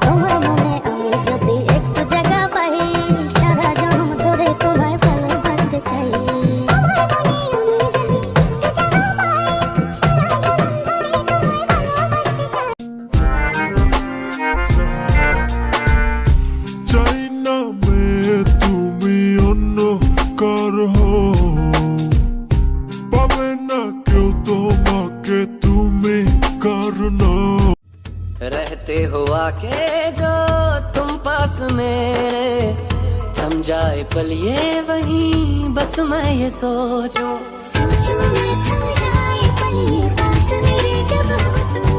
তোমার মনে আমি যদি একটু জায়গা পাই, সারা জন্ম ধরে তোমায় ভালোবাসতে চাই। চাই না মেয়ে তুমি অন্য কার হও, পাবে না কেউ তোমাকে তুমি কার নও। रहते हो आके जो तुम पास मेरे, थम जाए पल ये वहीं बस मैं ये सोचूं। सोचो मैं थम जाए पल ये पास मेरे जब हो तुम।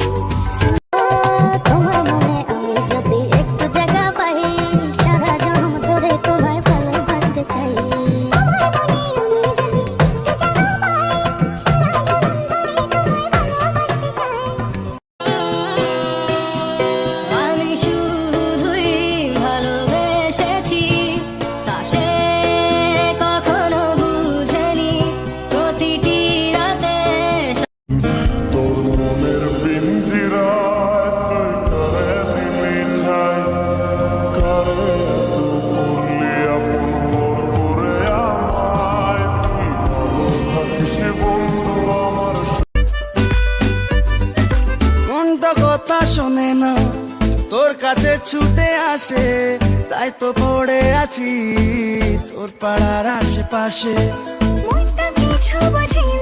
তোমার মনে আমি যদি একটু জায়গা পাই, সারা জন্ম ধরে তোমায় ভালোবাসতে চাই। আমি শুধুই ভালোবেসেছি, তা সে কখনো বুঝেনি। প্রতিটি রাতে তোর মনের পিঞ্জিরায় তুই করে দিলি ঠাই, কারে এত করলি আপন পর করে আমায়। তুই ভালো থাকিস বন্ধু আমার। মনটা কথা শোনে না, তোর কাছে ছুটে আসে, তাই তো পড়ে আছি তোর পাড়ার আশেপাশে। মনটা কিছু বোঝে না।